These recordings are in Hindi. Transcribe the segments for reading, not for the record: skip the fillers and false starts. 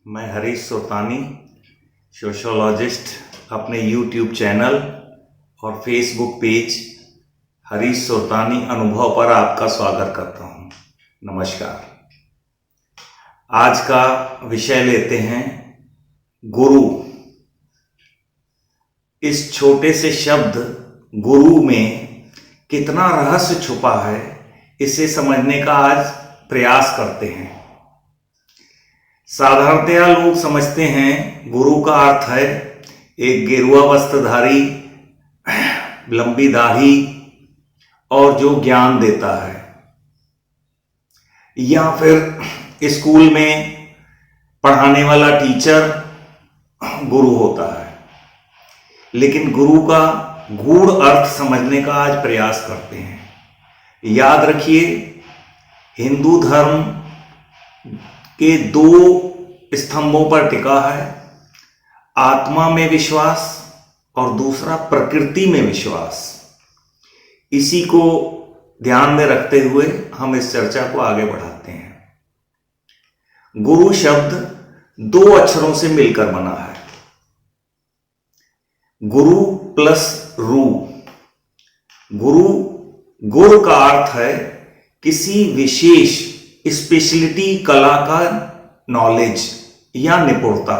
मैं हरीश सोतानी सोशोलॉजिस्ट अपने यूट्यूब चैनल और फेसबुक पेज हरीश सोतानी अनुभव पर आपका स्वागत करता हूं। नमस्कार। आज का विषय लेते हैं गुरु। इस छोटे से शब्द गुरु में कितना रहस्य छुपा है, इसे समझने का आज प्रयास करते हैं। साधारणतया लोग समझते हैं गुरु का अर्थ है एक गेरुआ वस्त्रधारी, लंबी दाढ़ी और जो ज्ञान देता है, या फिर स्कूल में पढ़ाने वाला टीचर गुरु होता है। लेकिन गुरु का गूढ़ अर्थ समझने का आज प्रयास करते हैं। याद रखिए, हिंदू धर्म के दो स्तंभों पर टिका है, आत्मा में विश्वास और दूसरा प्रकृति में विश्वास। इसी को ध्यान में रखते हुए हम इस चर्चा को आगे बढ़ाते हैं। गुरु शब्द दो अक्षरों से मिलकर बना है, गुरु प्लस रू। गुरु, गुर का अर्थ है किसी विशेष स्पेशलिटी, कला का नॉलेज या निपुणता,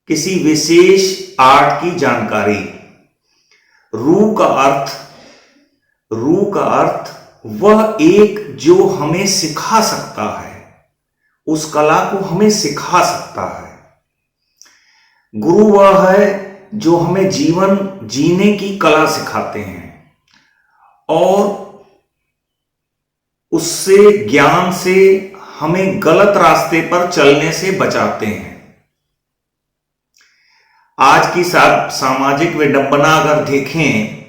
किसी विशेष आर्ट की जानकारी। रू का अर्थ वह एक जो हमें सिखा सकता है, उस कला को हमें सिखा सकता है। गुरु वह है जो हमें जीवन जीने की कला सिखाते हैं और उससे, ज्ञान से हमें गलत रास्ते पर चलने से बचाते हैं। आज की सामाजिक विडंबना अगर देखें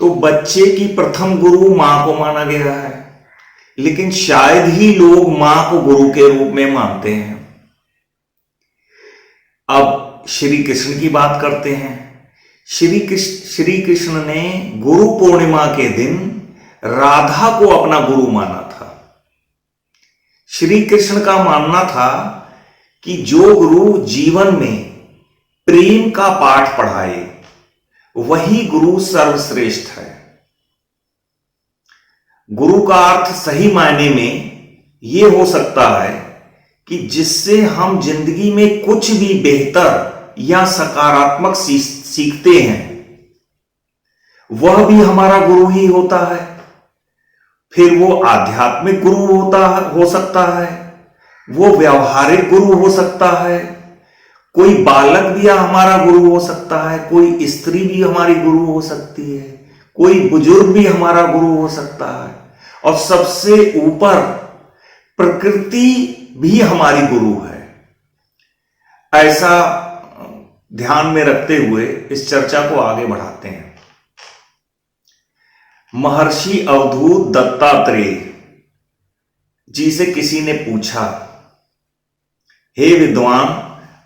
तो बच्चे की प्रथम गुरु मां को माना गया है, लेकिन शायद ही लोग मां को गुरु के रूप में मानते हैं। अब श्री कृष्ण की बात करते हैं। श्री कृष्ण ने गुरु पूर्णिमा के दिन राधा को अपना गुरु माना था। श्री कृष्ण का मानना था कि जो गुरु जीवन में प्रेम का पाठ पढ़ाए वही गुरु सर्वश्रेष्ठ है। गुरु का अर्थ सही मायने में यह हो सकता है कि जिससे हम जिंदगी में कुछ भी बेहतर या सकारात्मक सीखते हैं, वह भी हमारा गुरु ही होता है। फिर वो आध्यात्मिक गुरु हो सकता है, वो व्यवहारिक गुरु हो सकता है, कोई बालक भी हमारा गुरु हो सकता है, कोई स्त्री भी हमारी गुरु हो सकती है, कोई बुजुर्ग भी हमारा गुरु हो सकता है, और सबसे ऊपर प्रकृति भी हमारी गुरु है। ऐसा ध्यान में रखते हुए इस चर्चा को आगे बढ़ाते हैं। महर्षि अवधूत दत्तात्रेय जी से किसी ने पूछा, हे विद्वान,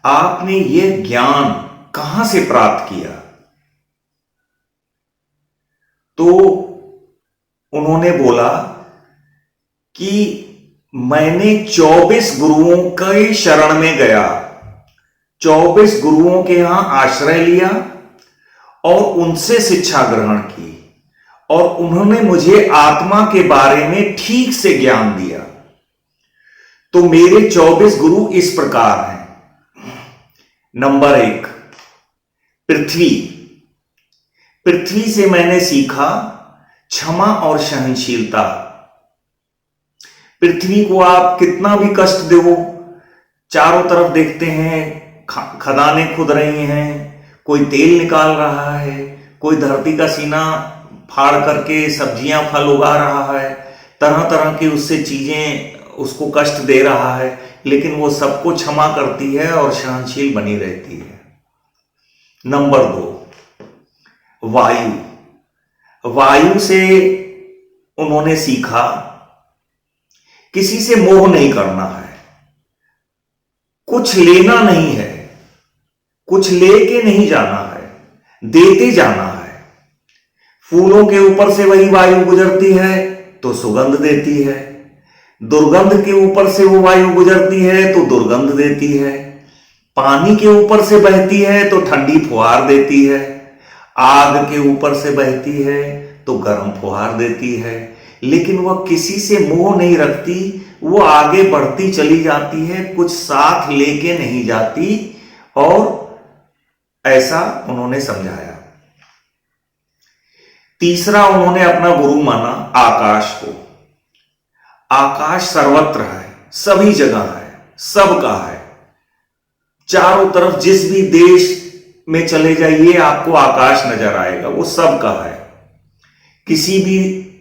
आपने यह ज्ञान कहां से प्राप्त किया? तो उन्होंने बोला कि मैंने 24 गुरुओं के शरण में गया, 24 गुरुओं के यहां आश्रय लिया और उनसे शिक्षा ग्रहण की, और उन्होंने मुझे आत्मा के बारे में ठीक से ज्ञान दिया। तो मेरे 24 गुरु इस प्रकार हैं। नंबर 1, पृथ्वी। पृथ्वी से मैंने सीखा क्षमा और सहनशीलता। पृथ्वी को आप कितना भी कष्ट दो, चारों तरफ देखते हैं खदानें खुद रही हैं, कोई तेल निकाल रहा है, कोई धरती का सीना फाड़ करके सब्जियां फल उगा रहा है, तरह तरह की उससे चीजें उसको कष्ट दे रहा है, लेकिन वो सबको क्षमा करती है और सहनशील बनी रहती है। नंबर 2, वायु। वायु से उन्होंने सीखा किसी से मोह नहीं करना है, कुछ लेना नहीं है, कुछ लेके नहीं जाना है, देते जाना है। फूलों के ऊपर से वही वायु गुजरती है तो सुगंध देती है, दुर्गंध के ऊपर से वो वायु गुजरती है तो दुर्गंध देती है, पानी के ऊपर से बहती है तो ठंडी फुहार देती है, आग के ऊपर से बहती है तो गर्म फुहार देती है, लेकिन वह किसी से मोह नहीं रखती, वो आगे बढ़ती चली जाती है, कुछ साथ लेके नहीं जाती। और ऐसा उन्होंने समझाया। तीसरा, उन्होंने अपना गुरु माना आकाश को। आकाश सर्वत्र है, सभी जगह है, सबका है, चारों तरफ जिस भी देश में चले जाइए आपको आकाश नजर आएगा, वो सबका है, किसी भी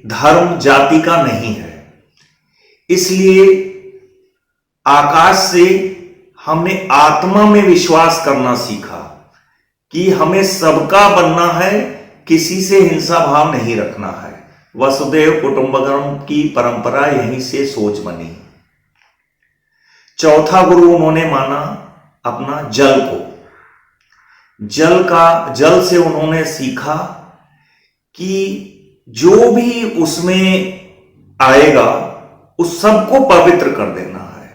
धर्म जाति का नहीं है। इसलिए आकाश से हमने आत्मा में विश्वास करना सीखा कि हमें सबका बनना है, किसी से हिंसा भाव नहीं रखना है। वसुदेव कुटुंबकम की परंपरा यहीं से सोच बनी। चौथा गुरु उन्होंने माना अपना जल को। जल से उन्होंने सीखा कि जो भी उसमें आएगा उस सबको पवित्र कर देना है।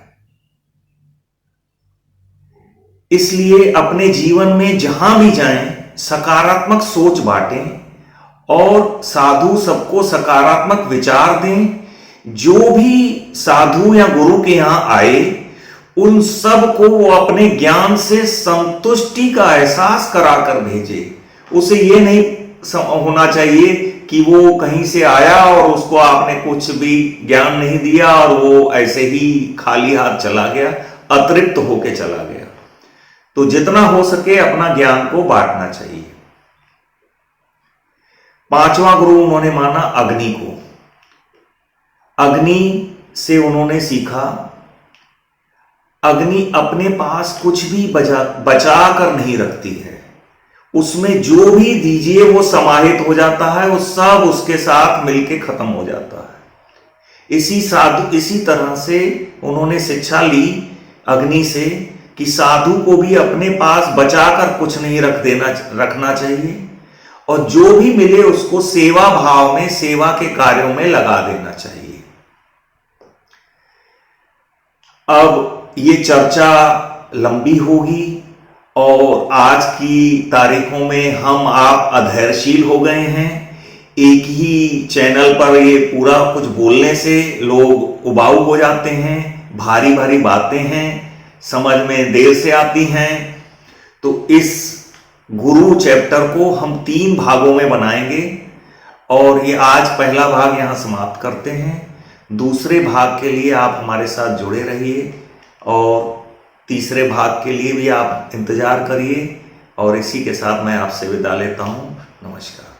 इसलिए अपने जीवन में जहां भी जाएं सकारात्मक सोच बांटें और साधु सबको सकारात्मक विचार दें। जो भी साधु या गुरु के यहां आए उन सब को वो अपने ज्ञान से संतुष्टि का एहसास कराकर भेजे। उसे ये नहीं होना चाहिए कि वो कहीं से आया और उसको आपने कुछ भी ज्ञान नहीं दिया और वो ऐसे ही खाली हाथ चला गया, अतृप्त होके चला गया। तो जितना हो सके अपना ज्ञान को बांटना चाहिए। पांचवा गुरु उन्होंने माना अग्नि को। अग्नि से उन्होंने सीखा, अग्नि अपने पास कुछ भी बचा कर नहीं रखती है, उसमें जो भी दीजिए वो समाहित हो जाता है, वो सब उसके साथ मिलके खत्म हो जाता है। इसी तरह से उन्होंने शिक्षा ली अग्नि से कि साधु को भी अपने पास बचाकर कुछ नहीं रखना चाहिए और जो भी मिले उसको सेवा भाव में, सेवा के कार्यों में लगा देना चाहिए। अब ये चर्चा लंबी होगी और आज की तारीखों में हम आप अधैर्यशील हो गए हैं। एक ही चैनल पर ये पूरा कुछ बोलने से लोग उबाऊ हो जाते हैं, भारी भारी बातें हैं, समझ में देर से आती हैं। तो इस गुरु चैप्टर को हम 3 भागों में बनाएंगे और ये आज पहला भाग यहां समाप्त करते हैं। दूसरे भाग के लिए आप हमारे साथ जुड़े रहिए और तीसरे भाग के लिए भी आप इंतजार करिए। और इसी के साथ मैं आपसे विदा लेता हूं। नमस्कार।